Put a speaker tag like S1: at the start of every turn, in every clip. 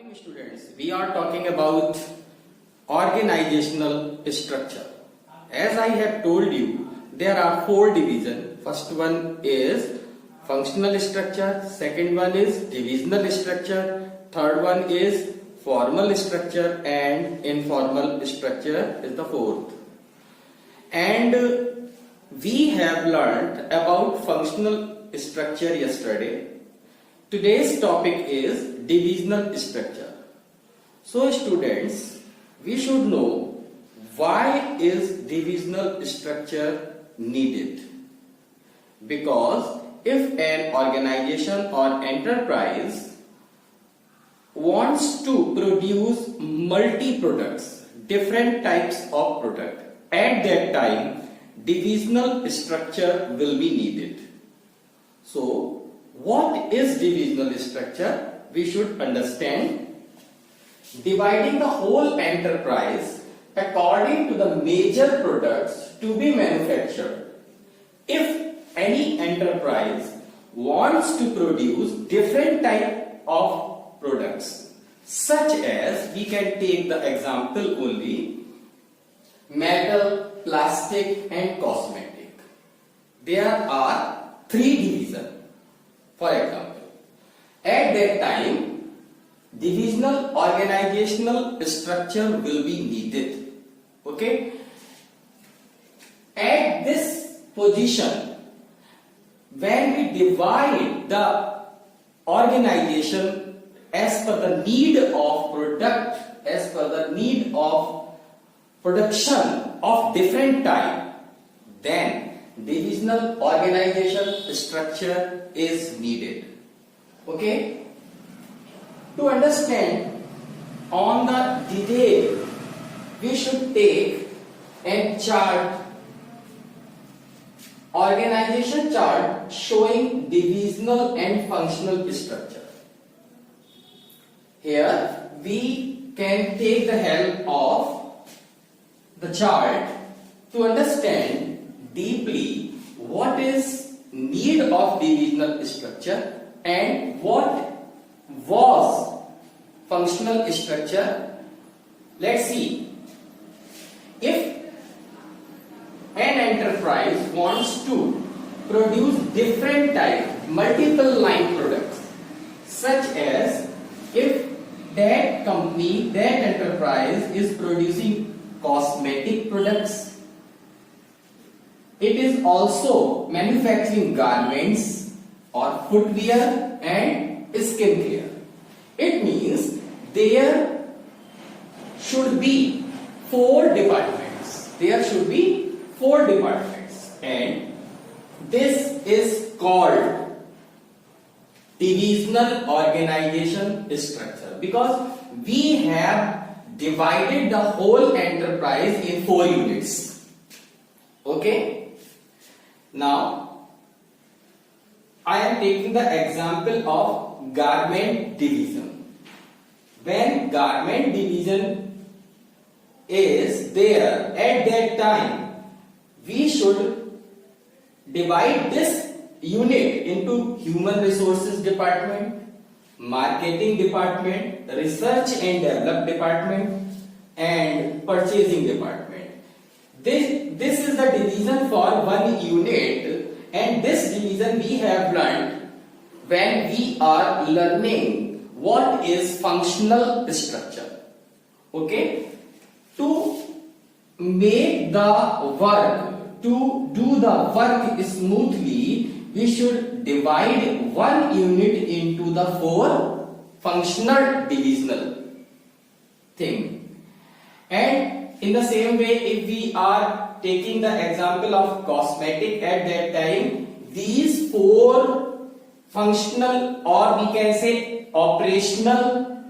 S1: Morning students, we are talking about organizational structure. As I have told you, there are four divisions. First one is functional structure, second one is divisional structure, third one is formal structure, and informal structure is the fourth. And we have learnt about functional structure yesterday. Today's topic is divisional structure. So students, we should know why is divisional structure needed. Because if an organization or enterprise wants to produce multi-products, different types of product, at that time divisional structure will be needed. So what is divisional structure? We should understand. Dividing the whole enterprise according to the major products to be manufactured. If any enterprise wants to produce different type of products, such as we can take the example only metal, plastic and cosmetic. There are three divisions. For example, at that time, divisional organizational structure will be needed. Okay? At this position, when we divide the organization as per the need of product, as per the need of production of different type, then divisional organization structure is needed. Okay? To understand on the detail, we should take a chart, organization chart showing divisional and functional structure. Here we can take the help of the chart to understand deeply what is need of divisional structure and what was functional structure. Let's see. If an enterprise wants to produce different type, multiple line products, such as if that company, that enterprise is producing cosmetic products, it is also manufacturing garments or footwear and skincare. It means there should be four departments. There should be four departments, and this is called divisional organization structure, because we have divided the whole enterprise in four units. Okay? Now, I am taking the example of garment division. When garment division is there, at that time, we should divide this unit into human resources department, marketing department, research and development department, and purchasing department. This is the division for one unit, and this division we have learned when we are learning what is functional structure. Okay? To make the work, to do the work smoothly, we should divide one unit into the four functional divisional thing. And in the same way, if we are taking the example of cosmetic, at that time, these four functional, or we can say operational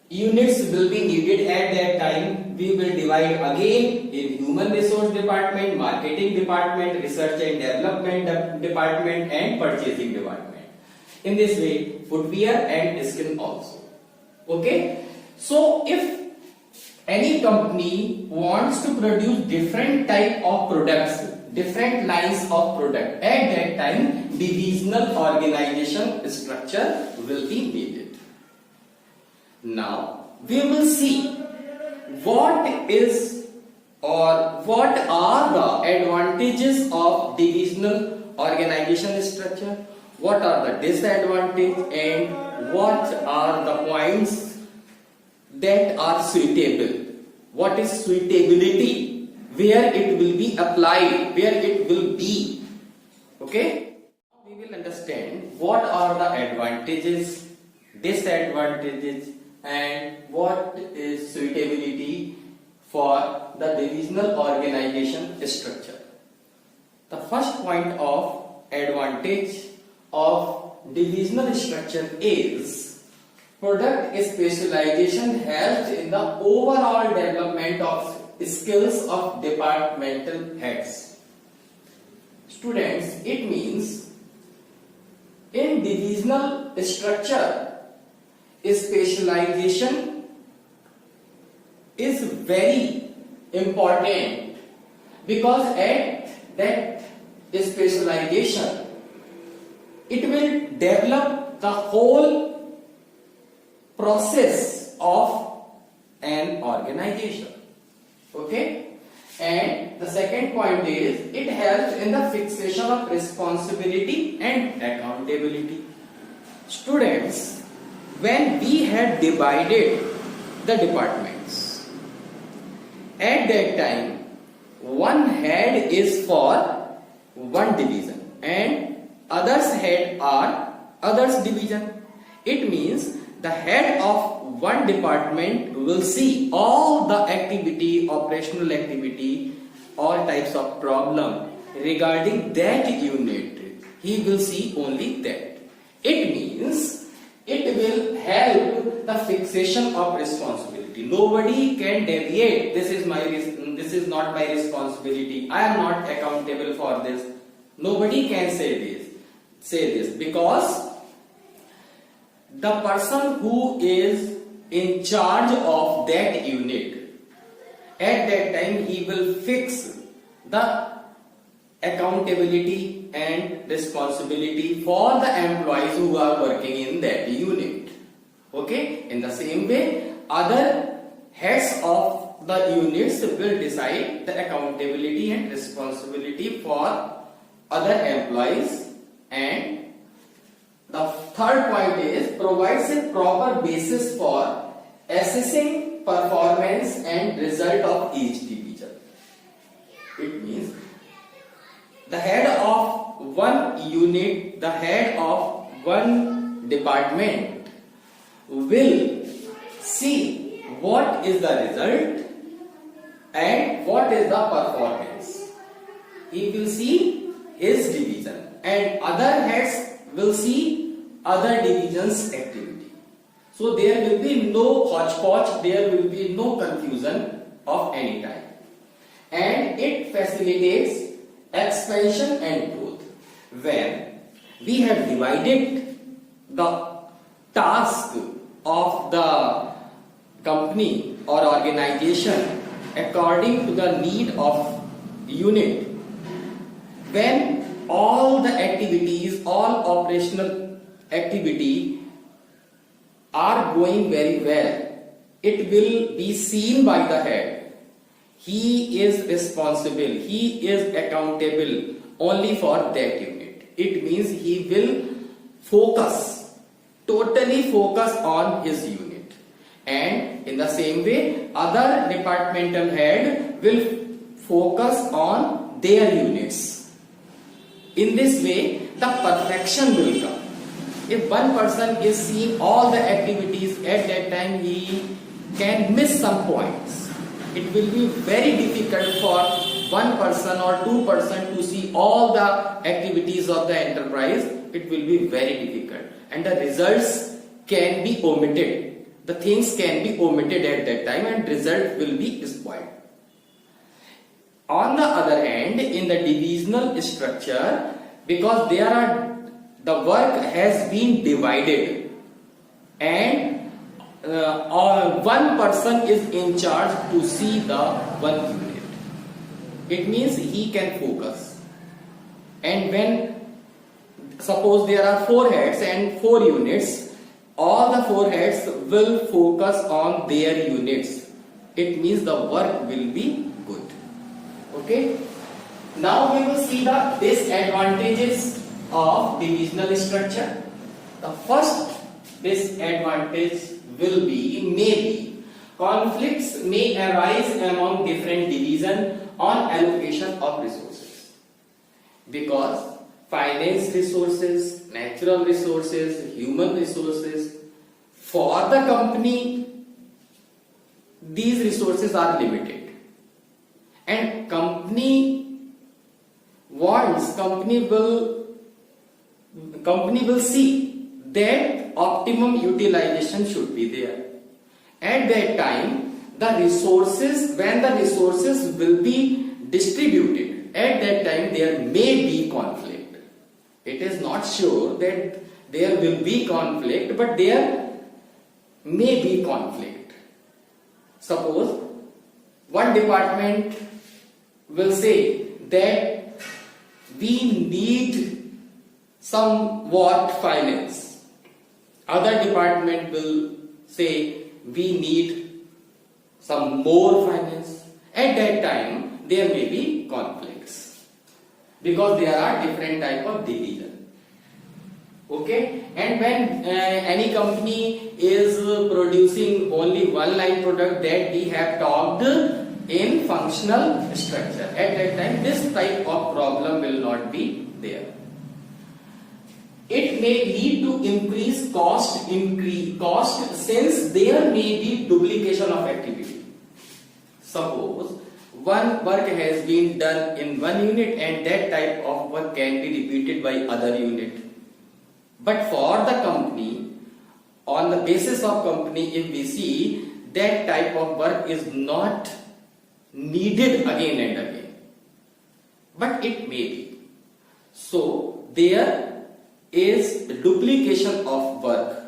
S1: units will be needed. At that time, we will divide again in human resource department, marketing department, research and development department, and purchasing department. In this way, footwear and skin also. Okay? So if any company wants to produce different type of products, different lines of product, at that time divisional organization structure will be needed. Now we will see what is or what are the advantages of divisional organization structure, what are the disadvantages, and what are the points that are suitable. What is suitability, where it will be applied, where it will be. Okay, we will understand what are the advantages, disadvantages, and what is suitability for the divisional organization structure. The first point of advantage of divisional structure is product specialization helps in the overall development of skills of departmental heads. Students, it means in divisional structure, specialization is very important, because at that specialization it will develop the whole process of an organization. Okay, and the second point is it helps in the fixation of responsibility and accountability. Students, when we had divided the departments, at that time one head is for one division and others head are others division. It means the head of one department will see all the activity, operational activity, all types of problem regarding that unit. He will see only that. It means it will help the fixation of responsibility. Nobody can deviate. This is not my responsibility. I am not accountable for this. Nobody can say this because the person who is in charge of that unit, at that time he will fix the accountability and responsibility for the employees who are working in that unit. Okay, in the same way, other heads of the units will decide the accountability and responsibility for other employees. And the third point is provides a proper basis for assessing performance and result of each division. It means the head of one unit, the head of one department will see what is the result and what is the performance. He will see his division and other heads will see other divisions' activity. So there will be no hodgepodge, there will be no confusion of any type. And it facilitates expansion and growth. When we have divided the task of the company or organization according to the need of unit, when all the activities, all operational activity are going very well, it will be seen by the head. He is responsible, he is accountable only for that unit. It means he will focus, totally focus on his unit. And in the same way, other departmental head will focus on their units. In this way, the perfection will come. If one person is seeing all the activities at that time, he can miss some points. It will be very difficult for one person or two person to see all the activities of the enterprise. It will be very difficult, and the results can be omitted. The things can be omitted at that time, and result will be spoiled. On the other hand, in the divisional structure, because the work has been divided and one person is in charge to see the one unit. It means he can focus. And when suppose there are 4 heads and 4 units, all the four heads will focus on their units. It means the work will be good. Okay. Now we will see the disadvantages of divisional structure. The first disadvantage will be, maybe, conflicts may arise among different divisions on allocation of resources. Because finance resources, natural resources, human resources, for the company, these resources are limited. And company will see that optimum utilization should be there. At that time, when the resources will be distributed, at that time there may be conflict. It is not sure that there will be conflict, but there may be conflict. Suppose one department will say that we need somewhat finance. Other department will say we need some more finance. At that time, there may be conflicts because there are different type of division. Okay, and when any company is producing only one line product that we have talked in functional structure, at that time this type of problem will not be there. It may lead to increased cost since there may be duplication of activity. Suppose one work has been done in one unit and that type of work can be repeated by other unit. But for the company, on the basis of company, if we see that type of work is not needed again and again, but it may be. So there is duplication of work.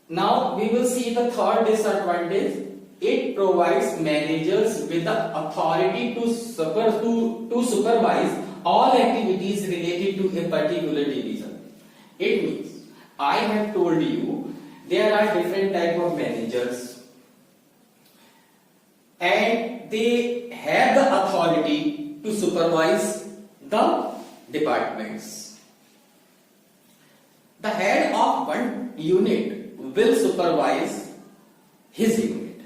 S1: Now we will see the third disadvantage. It provides managers with the authority to supervise all activities related to a particular division. It means, I have told you there are different type of managers and they have the authority to supervise the departments. The head of one unit will supervise his unit,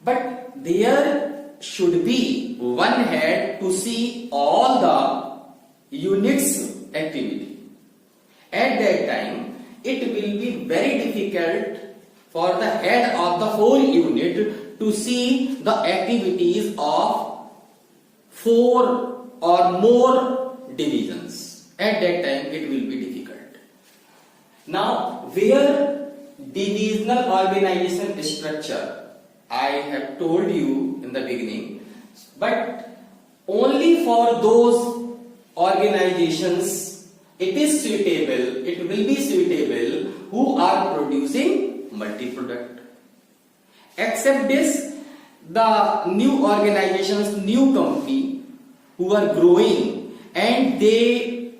S1: but there should be one head to see all the units activity. At that time, it will be very difficult for the head of the whole unit to see the activities of 4 or more divisions. At that time, it will be difficult. Now, where divisional organization structure, I have told you in the beginning, but only for those organizations it is suitable, it will be suitable who are producing multi-product. Except this, the new organizations, new company who are growing and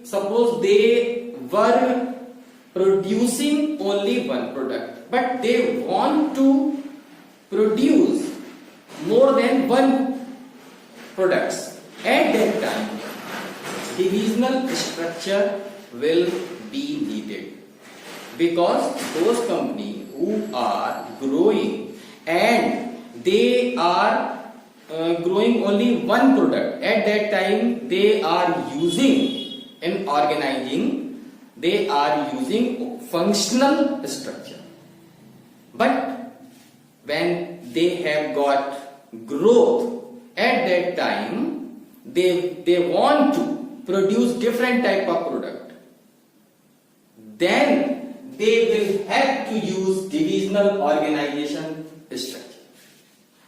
S1: suppose they were producing only one product, but they want to produce more than one products. At that time, divisional structure will be needed, because those companies who are growing and they are growing only one product, at that time they are using in organizing, they are using functional structure. But when they have got growth, at that time they want to produce different type of product, then they will have to use divisional organization structure.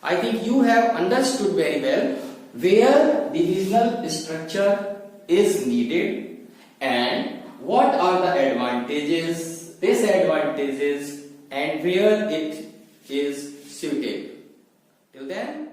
S1: I think you have understood very well where divisional structure is needed and what are the advantages, disadvantages, and where it is suitable. Till then,